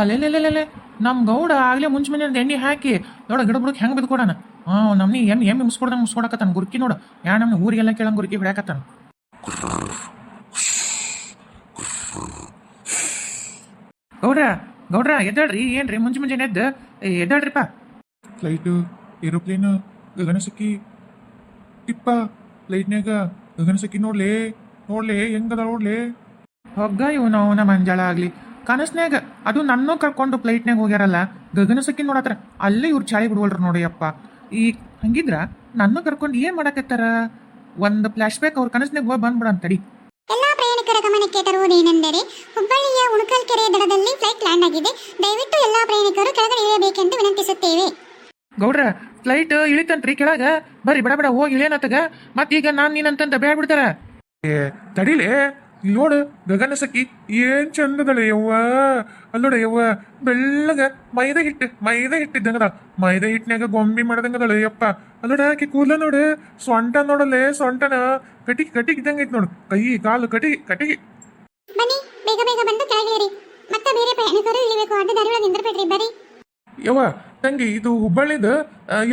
ಅಲ್ಲೆಲ್ಲೆಲ್ಲೆಲ್ಲೆ ನಮ್ಮ ಗೌಡ ಆಗ್ಲೇ ಮುಂಚೆ ಎಣ್ಣೆ ಹಾಕಿ ನೋಡ ಗಿಡ ಬುಡಕ್ಕೆ ಹೆಂಗೆ ಬಿದ್ಕೊಡಣ ನಮ್ನಿ ಎಮ್ಮೆ ಮುಸ್ಕೊಡ್ದಂಗೆ ಮುಸ್ಕೊಡಕತ್ತಾನ ಗುರ್ಕಿ ನೋಡು ಯಾ ನಮ್ನಿ ಊರಿಗೆಲ್ಲ ಕೇಳಂಗೆ ಗುರ್ಕಿ ಬಿಡಾಕತ್ತಾನ. ಗೌಡ್ರ ಗೌಡ್ರ ಎದ್ದಾಳ್ರಿ ಏನ್ರಿ ಮುಂಚೆ ಎದ್ದು ಎದ್ದಾಳ್ರಿಪ್ಪ. ಫ್ಲೈಟು ಏರೋಪ್ಲೇನ್ ಗಗನಸಕ್ಕಿ ಟಿಪ್ಪ ಫ್ಲೈಟ್ನ್ಯಾಗ ಗಗನಸಕ್ಕಿ ನೋಡ್ಲಿ ನೋಡ್ಲಿ ಹೆಂಗದ ನೋಡ್ಲಿ. ಹೊಗ್ಗ ಇವನು ಅವನ ಮಂಜಾಳ ಆಗ್ಲಿ ಕನಸ್ನ್ಯಾಗ ಅದು ನನ್ನೂ ಕರ್ಕೊಂಡು ಫ್ಲೈಟ್ನಾಗ ಹೋಗ್ಯಾರಲ್ಲ ಗಗನಸಕ್ಕಿ ನೋಡತ್ರ ಅಲ್ಲೇ ಇವ್ರು ಚಾಳಿ ಬಿಡ್ವಲ್ರ ನೋಡಿಯಪ್ಪ. ಈ ಹಂಗಿದ್ರ ನನ್ನ ಕರ್ಕೊಂಡು ಏನ್ ಮಾಡಕತ್ತಾರ ಒಂದು ಫ್ಲಾಶ್ ಬ್ಯಾಕ್ ಅವ್ರ ಕನಸ್ನಾಗ ಹೋಗಿ ಬಂದ್ಬಿಡ ಅಂತಡಿ. ಎಲ್ಲಾ ಪ್ರಯಾಣಿಕರ ಗಮನಕ್ಕೆ ತರುವುದೇನೆಂದರೆ ಹುಬ್ಬಳ್ಳಿಯ ಉಣಕಲ್ಕೆರೆ ದಡದಲ್ಲಿ ಫ್ಲೈಟ್ ಲ್ಯಾಂಡ್ ಆಗಿದೆ. ದಯವಿಟ್ಟು ಎಲ್ಲಾ ಪ್ರಯಾಣಿಕರು ಕೆಳಗಡೆ ಇಳಿಯಬೇಕೆಂದು ವಿನಂತಿಸುತ್ತೇವೆ. ಗೌಡ್ರ ಫ್ಲೈಟ್ ಇಳಿತಂತ್ರಿ ಕೆಳಗ ಬರ್ರಿ ಬಡ ಬಡ ಹೋಗಿ ಇಳಿಯನತ್ತಾಗ ಮತ್ತೀಗ ನಾನ್ ನೀನಂತಂದ ಬೇಡ ಬಿಡ್ತಾರ. ಏ ತಡಿಲೇ ಇಲ್ಲಿ ನೋಡು ಗಗನಸಕ್ಕಿ ಏನ್ ಚಂದದಳೆ ಯವ್ವ. ಅಲ್ಲೋಡ ಯವ್ವ ಬೆಳ್ಳಗ ಮೈದಾ ಹಿಟ್ಟಿದ್ದಂಗದ ಮೈದಾ ಹಿಟ್ಟಿನಾಗ ಗೊಂಬಿ ಮಾಡ್ದಂಗದಳ ಯಪ್ಪ. ಅಲ್ಲೋಡ ಆಕಿ ಕೂದಲ ನೋಡು ಸೊಂಟ ನೋಡಲೆ ಸೊಂಟನ ಕಟಿಗೆ ಇದ್ದಂಗ ಐತಿ ನೋಡು ಕೈ ಕಾಲು ಕಟಿಗೆ. ಬನ್ನಿ ಬೇಗ ಬೇಗ ಬಂದು ಕೆಳಗಿಳಿರಿ. ಮತ್ತೆ ಬೇರೆ ಪ್ರಯಾಣಿಕರು ಇಳಿಬೇಕು. ಅಡ್ಡ ದಾರಿ ಒಳಗೆ ನಿಂದ್ರಬೇಡ್ರಿ. ಬರ್ರಿ. ಯವ್ವ ತಂಗಿ ಇದು ಹುಬ್ಬಳ್ಳಿದ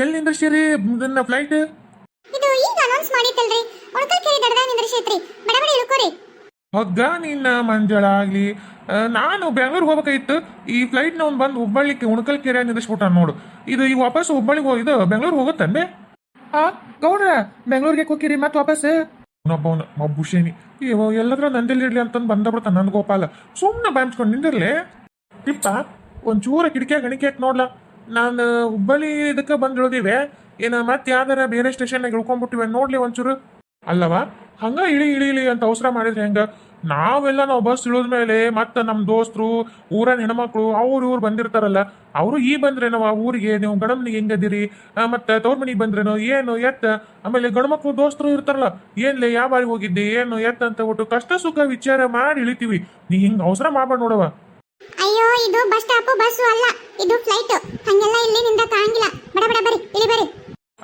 ಎಲ್ಲಿ ನಿಂದ್ರಸಿರಿ ನನ್ನ ಫ್ಲೈಟ್? ಇದು ಈಗ ಅನೌನ್ಸ್ ಮಾಡಿತ್ತಲ್ರಿ ಉಣಕಲ್ಕೆರೆ ದಡದಾಗ ನಿಂದ್ರಸೈತ್ರಿ. ಬಡ ಬಡ ಇಳ್ಕೋರಿ. ಹೊಗ್ಗ ನಿನ್ನ ಮಂಜಳ ಆಗ್ಲಿ ನಾನು ಬೆಂಗಳೂರಿಗೆ ಹೋಗ್ಬೇಕಾಗಿತ್ತು. ಈ ಫ್ಲೈಟ್ ನ ಬಂದು ಹುಬ್ಬಳ್ಳಿಗೆ ಉಣಕಲ್ಕೆರೆ ನಿಂದಿಸ್ಬಿಟ್ಟ ನೋಡು. ಇದು ಈಗ ವಾಪಸ್ ಹುಬ್ಬಳ್ಳಿಗೆ ಇದು ಬೆಂಗಳೂರಿಗೆ ಹೋಗುತ್ತಂದೆ. ಆ ಗೌಡ್ರ ಬೆಂಗಳೂರಿಗೆ ಹೋಗಿರಿ ಮತ್ತೆ ವಾಪಸ್. ಅವನೊಬ್ಬವನ ಮಬ್ಬುಷೇನಿ ಎಲ್ಲದ್ರ ನಂದಿಲ್ಲಿರ್ಲಿ ಅಂತಂದು ಬಂದಬಿಡ್ತಾನ ನನ್ ಗೋಪಾಲ. ಸುಮ್ಮನೆ ಬಾಯಿಸ್ಕೊಂಡು ನಿಂದಿರ್ಲಿ ಟಿಪ್ಪ ಒಂಚೂರ ಕಿಟಕಿಯಾಗ ಗಣಿಕೆ ಹಾಕಿ ನೋಡ್ಲ. ನಾನು ಹುಬ್ಬಳ್ಳಿ ಇದಕ್ಕೆ ಬಂದು ಇಳಿದಿವೆ ಏನ ಮತ್ತೆ ಯಾವ್ದಾರ ಬೇರೆ ಸ್ಟೇಷನ್ನಾಗ ಇಳ್ಕೊಂಡ್ಬಿಟ್ಟಿವೆ ನೋಡ್ಲಿ ಒಂಚೂರು. ಅಲ್ಲವಾ ಹಂಗ ಇಳಿ ಅಂತ ಅವಸರ ಮಾಡಿದ್ರೆ ಹೆಂಗ? ನಾವು ಬಸ್ ಇಳಿದ್ಮೇಲೆ ಮತ್ತೆ ನಮ್ಮ ದೋಸ್ತರು ಊರನ್ ಹೆಣ್ಮಕ್ಳು ಇವ್ರು ಬಂದಿರ್ತಾರಲ್ಲ ಅವರು ಈ ಬಂದ್ರೇನವ ಊರಿಗೆ ನೀವು ಗಣಮನಿಗೆ ಹೆಂಗದಿರಿ ಮತ್ತೆ ತವ್ರ ಮನಿಗೆ ಬಂದ್ರೇನೋ ಏನು ಎತ್ತ ಆಮೇಲೆ ಗಣಮಕ್ಳು ದೋಸ್ತರು ಇರ್ತಾರಲ್ಲ ಏನ್ಲೆ ಯಾವ ಬಾರಿ ಹೋಗಿದ್ದೆ ಏನು ಎತ್ತ ಅಂತ ಒಟ್ಟು ಕಷ್ಟ ಸುಖ ವಿಚಾರ ಮಾಡಿ ಇಳಿತೀವಿ. ನೀ ಹಿಂಗ ಅವಸರ ಮಾಡ್ಬೇಡ ನೋಡವ. ಅಯ್ಯೋ ಇದು ಬಸ್ ಸ್ಟಾಪ್ ಬಸ್ಸು ಅಲ್ಲ, ಇದು ಫ್ಲೈಟ್. ಹಂಗೆಲ್ಲ ಇಲ್ಲಿ ನಿಂದ ಕಾಣಂಗಿಲ್ಲ. ಬಡ ಬಡ ಬರ್ರಿ ಇಳಿ ಬರ್ರಿ.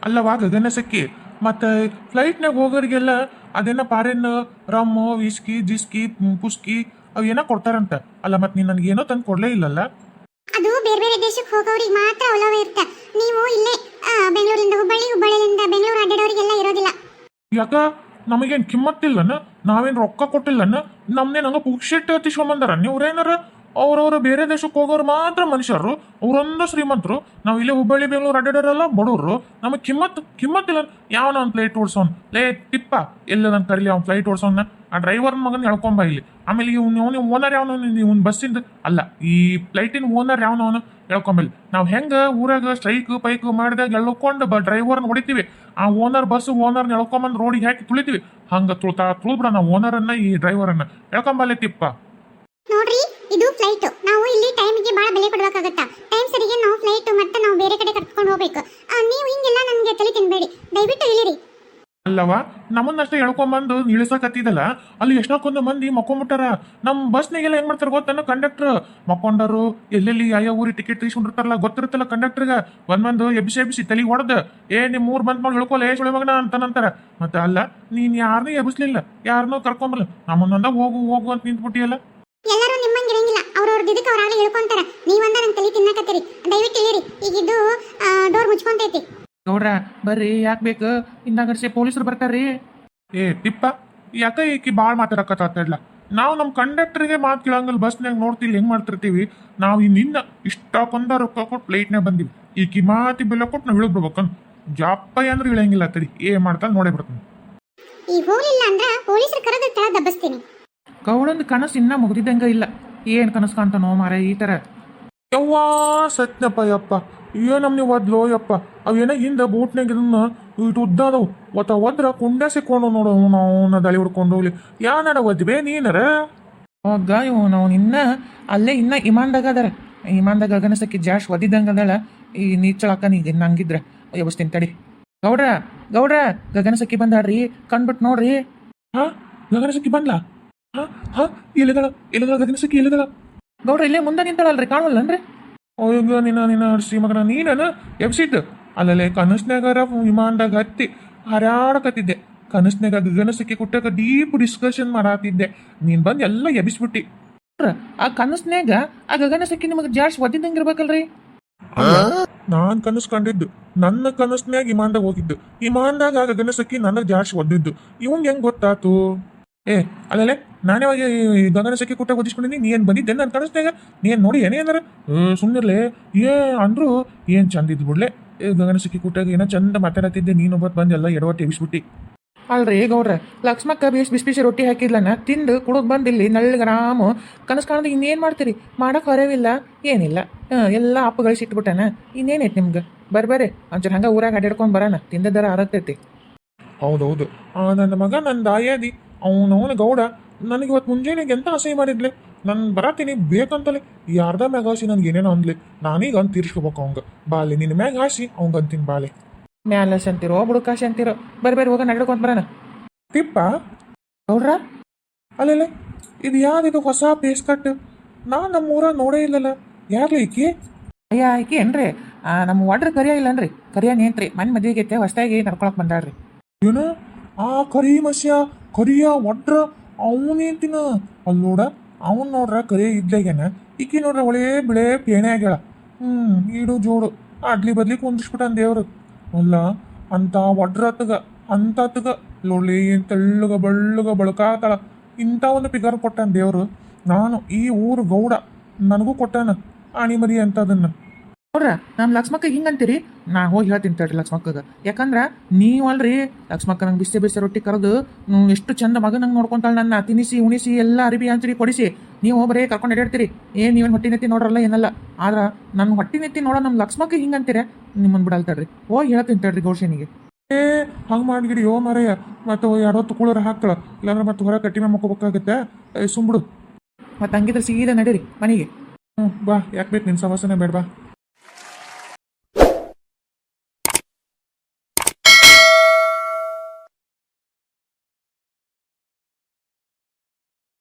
ಅಲ್ಲವಾ ಗಗನಸಕ್ಕಿ ಮತ್ತೆ ಫ್ಲೈಟ್ನಾಗ ಹೋಗೋರಿಗೆಲ್ಲ ಅದೇನ ಪಾರೆನ್ ರಮ್ ವಿಸ್ಕಿ ಜಿಸ್ಕಿ ಪುಸ್ಕಿ ಅವು ಏನೋ ಕೊಡ್ತಾರಂತ ಅಲ್ಲ. ಮತ್ತೆ ನೀನು ನನಗೆ ಏನೋ ತಂದು ಕೊಡ್ಲೇ ಇಲ್ಲಲ್ಲ. ಅದು ಬೇರೆ ಬೇರೆ ದೇಶಕ್ಕೆ ಹೋಗೋರಿಗೆ ಮಾತ್ರ ಅಲೋವ ಇರುತ್ತೆ. ನೀವು ಇಲ್ಲೇ ಬೆಂಗಳೂರಿಂದ ಹುಬ್ಬಳ್ಳಿಯಿಂದ ಬೆಂಗಳೂರು ಅಡ್ಡಾಡೋರಿಗೆಲ್ಲ ಇರೋದಿಲ್ಲ. ಯಾಕ ನಮಗೇನು ಕಿಮ್ಮತ್ತಿಲ್ಲನ? ನಾವೇನು ರೊಕ್ಕ ಕೊಟ್ಟಿಲ್ಲನ? ನಮ್ನೇನು ಹಂಗ ಪುಕ್ಷೆಟ್ ತಿಸ್ಕೊಂಬಂದಾರ ನೀವ್ರೇನಾರ? ಅವ್ರವ್ರ ಬೇರೆ ದೇಶಕ್ಕೆ ಹೋಗೋರು ಮಾತ್ರ ಮನುಷ್ಯರು, ಅವರೊಂದು ಶ್ರೀಮಂತರು. ನಾವು ಇಲ್ಲೇ ಹುಬ್ಬಳ್ಳಿ ಬೆಂಗಳೂರು ಅಡ್ಡಾಡೋರಲ್ಲ ಬಡವರು. ನಮಗೆ ಕಿಮ್ಮತ್ತಿಲ್ಲ. ಯಾವನ ಒಂದು ಫ್ಲೈಟ್ ಓಡಿಸೋನ್ ಲೇ ಟಿಪ್ಪ ಎಲ್ಲ ನಾನು ಕರೀಲಿ ಅವ್ನು ಫ್ಲೈಟ್ ಓಡಿಸೋನ ಆ ಡ್ರೈವರ್ನ ಮಗನ ಹೇಳ್ಕೊಂಬ ಇಲ್ಲಿ. ಆಮೇಲೆ ಇವ್ನು ಓನರ್ ಯಾವನು ಇವ್ನು ಬಸ್ಸಿಂದ ಅಲ್ಲ ಈ ಫ್ಲೈಟಿನ ಓನರ್ ಯಾವನವನು ಹೇಳ್ಕೊಂಬಲ್ಲಿ. ನಾವು ಹೆಂಗೆ ಊರಾಗ ಸ್ಟ್ರೈಕ್ ಪೈಕ್ ಮಾಡಿದಾಗ ಎಳ್ಕೊಂಡು ಡ್ರೈವರ್ನ ಹೊಡಿತೀವಿ, ಆ ಬಸ್ ಓನರ್ನ ಎಳ್ಕೊಂಬಂದು ರೋಡಿಗೆ ಹಾಕಿ ತುಳಿತೀವಿ. ಹಂಗೆ ತುಳಿದ್ಬಿಡ ನಾವು ಓನರನ್ನ ಈ ಡ್ರೈವರನ್ನ ಹೇಳ್ಕೊಂಬಲ್ಲೇ ಟಿಪ್ಪ. ನೋಡ್ರಿ ಇದು ಫ್ಲೈಟ್. ನಾವು ಇಲ್ಲಿ ಟೈಮಿಗೆ ಬಹಳ ಬೆಲೆ ಕೊಡಬೇಕಾಗತ್ತಾ. ಟೈಮ್ ಸರಿಗೆ ನಾವು ಫ್ಲೈಟ್ ಮತ್ತೆ ನಾವು ಬೇರೆ ಕಡೆ ಕರ್ಕೊಂಡು ಹೋಗ್ಬೇಕು. ನೀವು ಹಿಂಗೆಲ್ಲ ನನಗೆ ತಲೆ ತಿನ್ಬೇಡಿ. ದಯವಿಟ್ಟು ಇಳಿರಿ. ಅಲ್ಲವಾ ನಮ್ಮನ್ನಷ್ಟೇ ಹೇಳ್ಕೊಂಬಂದು ಇಳಿಸಕತ್ತಿದಲ್ಲ ಅಲ್ಲಿ ಎಷ್ಟೊಂದು ಮಂದಿ ಮಕ್ಕೊಂಬಿಟ್ಟಾರ. ನಮ್ಮ ಬಸ್ನಾಗೆಲ್ಲ ಏನ್ ಮಾಡ್ತಾರ ಗೊತ್ತೇನೋ ಕಂಡಕ್ಟರ್ ಮಕ್ಕೊಂಡರು ಎಲ್ಲೆಲ್ಲಿ ಯಾವ ಊರಿಗೆ ಟಿಕೆಟ್ తీసుಕೊಂಡಿರ್ತಾರಲ್ಲ ಗೊತ್ತಿರುತ್ತಲ್ಲ ಕಂಡಕ್ಟರ್ಗ ಒಂದೊಂದು ಎಬ್ಬಿಸಿ ತಲೆ ಹೊಡೆದ ನಿಮ್ 3 ಬಂದ್ ಮಾಡಿ ಇಳ್ಕೊಲ್ಲ ಸುಳಿ ಮಗನ ಅಂತಾನಂತಾರ. ಮತ್ತೆ ಅಲ್ಲ ನೀನ್ ಯಾರನ್ನೂ ಎಬ್ಬಿಸ್ಲಿಲ್ಲ, ಯಾರನ್ನೂ ಕರ್ಕೊಂಬಲ್ಲ, ನಮ್ಮನ್ನೊಂದ ಹೋಗು ಅಂತ ನಿಂತ್ಬಿಟ್ಟಿಯಲ್ಲ. ಎಲ್ಲರೂ ನಿಮ್ಮಂಗಿರಂಗಿಲ್ಲ. ಅವ್ರವ್ರ ಇದಕ್ಕೆ ಅವ್ರಾಗಲೇ ಹೇಳ್ಕೊಂತಾರ. ನೀವಂದ ನನ್ನ ತಲೆ ತಿನ್ನಕತ್ತೀರಿ. ದಯವಿಟ್ಟು ಇಳಿರಿ. ಈಗ ಇದು ಡೋರ್ ಮುಚ್ಕೊಂತೈತಿ. ಗೌಡ್ರ ಬರ್ರಿ ಯಾಕೆ ಬೇಕು ಇಂದಾಗಡ್ಸಿ ಪೊಲೀಸರು ಬರ್ತಾರ್ರಿ. ಟಿಪ್ಪ ಯಾಕ ಈಕಿ ಭಾಳ ಮಾತಾಡಕತ್ತಾಡ್ಲ. ನಾವು ನಮ್ಮ ಕಂಡಕ್ಟರ್ಗೆ ಮಾತು ಕೇಳಂಗಲ್ ಬಸ್ನಾಗ ನೋಡ್ತಿಲ್ಲ ಹೆಂಗ್ ಮಾಡ್ತಿರ್ತೀವಿ. ನಾವು ಇನ್ನಿಂದ ಇಷ್ಟಕ್ಕೊಂದ ರೊಕ್ಕ ಕೊಟ್ಟು ಪ್ಲೇಟ್ನಾಗ ಬಂದಿವಿ. ಈಕಿ ಮಾತಿ ಬೆಲೆ ಕೊಟ್ಟು ನಾವು ಇಳಿದ್ಬಿಡ್ಬೇಕಂತ ಜಾಪಯ್ಯ ಅಂದ್ರೆ ಇಳಂಗಿಲ್ಲ. ತಡಿ ಮಾಡ್ತಾ ನೋಡೇ ಬಿಡ್ತಾನೆ. ಈ ಹೋಲಿಲ್ಲ ಅಂದ್ರ ಪೊಲೀಸರು ಕರೆದು ತಳ ದಬ್ಬಸ್ತೀನಿ. ಗೌಡಂದು ಕನಸು ಇನ್ನ ಮುಗ್ದಿದ್ದಂಗ ಇಲ್ಲ. ಏನ್ ಕನಸು ಕಾಣ್ತಾನೋ ಮಾರ ಈ ತರ. ಯವ್ವಾ ಸತ್ಯಪ್ಪ ಯಪ್ಪ ಏನಮ್ ನೀವು ಒದ್ಲು ಯಪ್ಪ. ಅವೇನ ಹಿಂದ ಬೋಟ್ನಾಗ ಇದನ್ನ ಇಟ್ಟು ಉದ್ದಾದವು ಒದ್ರ ಕುಂಡ ಸಿಕ್ಕೊಂಡು ನೋಡು ನಾವು ದಳಿ ಹೊಡ್ಕೊಂಡು ಹೋಗ್ಲಿ. ಯಾನಡ ಒದ್ಬೇ ನೀನರ ಹೋಗ ನಾವು ಇನ್ನ ಅಲ್ಲೇ ಇನ್ನ ಇಮಾನ್ದಾಗ ಅದಾರ. ಇಮಾನ್ದಾಗ ಗಗನಸಕ್ಕಿ ಜಾಶ್ ಒದಿದ್ದಂಗ ಅದಳ. ಈ ನೀಚಳಕ್ಕ ನೀ ನಂಗಿದ್ರ ಎಬ್ಸ್ತೀನಿ ತಡಿ. ಗೌಡ್ರ ಗಗನಸಕ್ಕಿ ಬಂದಾಡ್ರಿ ಕಂಡ್ಬಿಟ್ಟು ನೋಡ್ರಿ. ಗಗನಸಕ್ಕಿ ಬಂದ್ಲಾ? ಎಲ್ಲಿದಳ ಗಗನಸಕ್ಕಿ ಎಲ್ಲಿದಳ? ಗೌಡ್ರ ಇಲ್ಲೇ ಮುಂದೆ ನಿಂತಳಲ್ರಿ ಕಾಣವಲ್ಲನ್ರಿ? ಅಯ್ಯೋ ನಿನ್ನ ಶ್ರೀಮಗನ ನೀನ ಎಬ್ಸಿದ್ದು ಅಲ್ಲಲ್ಲೇ ಕನಸ್ನಾಗಾರ ವಿಮಾನದಾಗ ಹತ್ತಿ ಹಾರಾಡಕತ್ತಿದ್ದೆ. ಕನಸ್ನಾಗ ಗಗನಸಕ್ಕಿ ಕುಟ್ಟಕ ಡೀಪ್ ಡಿಸ್ಕಷನ್ ಮಾಡಾತಿದ್ದೆ. ನೀನ್ ಬಂದು ಎಲ್ಲ ಎಬ್ಬಿಸ್ಬಿಟ್ಟಿ. ಆ ಕನಸ್ನ್ಯಾಗ ಆ ಗಗನ ಸಖಿ ನಿಮಗೆ ಜಾಡ್ಸ್ ಒದ್ದಿದ್ದಂಗೆ ಇರ್ಬೇಕಲ್ರಿ. ನಾನ್ ಕನಸು ಕಂಡಿದ್ದು ನನ್ನ ಕನಸ್ನ್ಯಾಗ ಇಮಾನ್ದಾಗ ಹೋಗಿದ್ದು, ಇಮಾನ್ದಾಗ ಆಗ ಗಗನಸಕ್ಕಿ ನನಗೆ ಜಾಡ್ಸಿ ಒದ್ದಿದ್ದು. ಇವಂಗ್ ಹೆಂಗ್ ಗೊತ್ತಾತು? ಏ ಅಲ್ಲೇ ನಾನೇವಾಗ ಗಗನಸಕ್ಕಿ ಕುಟ್ಟ ಓದಿಸ್ಕೊಂಡಿನಿ, ನೀ ಏನ್ ಬಂದಿದ್ದೆ ನನ್ನ ಕನಸ್ನ್ಯಾಗ? ನೀ ಏನ್ ನೋಡಿ ಏನೇನಾರ ಸುಮ್ಮನಿರ್ಲೆ ಏ ಅಂದ್ರು ಏನ್ ಚಂದ ಇದ್ ಬಿಡ್ಲೆ. ಗಗನಸಕ್ಕಿ ಕುಟ್ಟಾಗ ಏನೋ ಚಂದ ಮಾತಾಡತ್ತಿದ್ದೆ, ನೀನೊಬ್ಬತ್ ಬಂದು ಎಲ್ಲ ಎಡವಟ್ಟು ಎಬ್ಬಿಸ್ಬಿಟ್ಟಿ. ಅಲ್ರಿ ಗೌಡ್ರ, ಲಕ್ಷ್ಮಕ್ಕ ಬಿಸಿ ಬಿಸಿ ರೊಟ್ಟಿ ಹಾಕಿದ್ಲನ ತಿಂದು ಕುಡಿದು ಬಂದಿಲ್ಲಿ ನಳ್ಳಿಗರಾಮು ಕನಸು ಕಾಣದ ಇನ್ನೇನು ಮಾಡ್ತೀರಿ? ಮಾಡಕ್ಕೆ ಹೊರವಿಲ್ಲ ಏನಿಲ್ಲ, ಎಲ್ಲ ಅಪ್ಪ ಗಳಿಸಿಟ್ಬಿಟ್ಟಾನ. ಇನ್ನೇನೈತೆ ನಿಮ್ಗೆ? ಬರ್ಬರ್ರಿ ಒಂಚೂರು ಹಂಗೆ ಊರಾಗ ಅಡ್ಯಾಡ್ಕೊಂಡು ಬರೋಣ, ತಿಂದದರ ಆರತ್ತೈತಿ. ಹೌದೌದು, ನನ್ನ ಮಗ ನನ್ನ ದಾಯಾದಿ ಅವನವನ ಗೌಡ ನನಗೆ ಇವತ್ತು ಮುಂಜಾನೆಗೆ ಎಂತ ಅಸಹ್ಯ ಮಾಡಿದ್ಲೆ. ನಾನು ಬರತೀನಿ ಬೇಕಂತಲೇ ಈ ಅರ್ಧ ಮ್ಯಾಗ ಹಾಸಿ ನನ್ಗೆ ಏನೇನೋ ಅಂದ್ಲಿ. ನಾನೀಗ ಅಂತ ತೀರ್ಸ್ಕೋಬೇಕು ಅವಂಗ. ಬಾಲೆ ನಿನ್ನ ಮ್ಯಾಗ ಹಾಸಿ ಅವಂಗ ಅಂತೀನಿ ಬಾಲೆ. ಮ್ಯಾಲಸ್ ಅಂತಿರೋ ಬುಡಕಾಶಿ ಅಂತಿರೋ, ಬರ್ಬೇರಿ ಹೋಗ ನಡ್ಕೊಂತ ಬರೋಣ. ತಿಪ್ಪ ಗೌಡ್ರ ಅಲ್ಲೇ ಇದು ಯಾವ್ದಿದು ಹೊಸ ಪೇಸ್ ಕಟ್? ನಾನು ನಮ್ಮೂರ ನೋಡೇ ಇಲ್ಲಲ್ಲ, ಯಾರ್ಲಿ ಈಕಿ? ಅಯ್ಯ ಆಯ್ಕೆ ಏನ್ರಿ ನಮ್ಮ ವಾಡ್ರ ಕರಿಯ ಇಲ್ಲನ್ರಿ, ಕರಿಯ ನೇಂತ್ರಿ ಮನೆ ಮದ್ವೆಗೈತೆ ಹೊಸ್ದಾಗಿ ನಡ್ಕೊಳಕ್ ಬಂದಾಳ್ರಿ. ಏನು ಆ ಕರಿ ಮಸ್ಯ ಕರಿಯ ಒಡ್ರ ಅವನೇಂತಿನ ಅಲ್ಲಿ ನೋಡ. ಅವನ್ ನೋಡ್ರ ಕರಿ ಇದ್ದಾಗೇನ, ಈಕಿ ನೋಡ್ರ ಒಳ್ಳೆ ಬಿಳೆ ಪೇಣೆ ಆಗ್ಯಾಳ. ಈಡು ಜೋಡು ಅಡ್ಲಿ ಬದ್ಲಿ ಕುಂದಿಸ್ಬಿಟ್ಟಾನ ದೇವ್ರು. ಅಲ್ಲ ಅಂತ ಒಡ್ರತ್ಗ ಅಂತತ್ಗ ಲೊಳ್ಳಿ ತೆಳ್ಳಗ ಬಳ್ಳಗ ಬಳಕಾತಾಳ, ಇಂಥ ಒಂದು ಪಿಗರ್ ಕೊಟ್ಟಾನ ದೇವ್ರು. ನಾನು ಈ ಊರು ಗೌಡ, ನನಗೂ ಕೊಟ್ಟಾನ ಆಣಿ ಮರಿ ಅಂತದನ್ನ. ನೋಡ್ರ ನಮ್ಮ ಲಕ್ಷ್ಮಕ್ಕ ಹಿಂಗಂತೀರಿ, ನಾ ಹೋಗಿ ಹೇಳ್ತೀನಿ ತಡ್ರಿ ಲಕ್ಷ್ಮಕ್ಕಗ. ಯಾಕಂದ್ರ ನೀವಲ್ರಿ ಲಕ್ಷ್ಮಕ್ಕ ನಂಗೆ ಬಿಸಿ ಬಿಸಿ ರೊಟ್ಟಿ ಕರೆದು ಎಷ್ಟು ಚಂದ ಮಗನಂಗೆ ನೋಡ್ಕೊಂತಾಳ, ನನ್ನ ತಿನಿಸಿ ಉಣಿಸಿ ಎಲ್ಲ ಅರಿಬಿ ಅಂಚರಿ ಕೊಡಿಸಿ. ನೀವು ಬರೇ ಕರ್ಕೊಂಡು ಅಡ್ಯಾಡ್ತೀರಿ, ನೀವೇನು ಹೊಟ್ಟಿ ನೆತ್ತಿ ನೋಡ್ರಲ್ಲ ಏನಲ್ಲ. ಆದ್ರ ನನ್ನ ಹೊಟ್ಟಿ ನೆತ್ತಿ ನೋಡೋ ನಮ್ಮ ಲಕ್ಷ್ಮಕ್ಕ ಹಿಂಗಂತೀರ, ನಿಮ್ಮನ್ನು ಬಿಡಲ್ ತಡ್ರಿ. ಹೋಗಿ ಹೇಳ್ತೀನಿ ತಡ್ರಿ ಗೌಶನಿಗೆ. ಹಂಗೆ ಮಾಡಿಗಿಡಿ ಯೋ ಮಾರಯ್ಯ, ಮತ್ತು ಎರಡೊತ್ತು ಕೂಳರ ಹಾಕ್ತಾಳ, ಇಲ್ಲಾಂದ್ರೆ ಮತ್ತೆ ಹೊರ ಕಟ್ಟಿಮೆ ಮಕ್ಕೋಬೇಕಾಗತ್ತೆ. ಸುಂಬಿಡು. ಮತ್ತೆ ಹಂಗಿದ್ರೆ ಸೀದಾ ನಡೀರಿ ಮನೆಗೆ. ಬಾ, ಯಾಕೆ ಬೇಕು ನಿನ್ನ ಸಮಸ್ಯೆನೇ ಬೇಡ ಬಾ.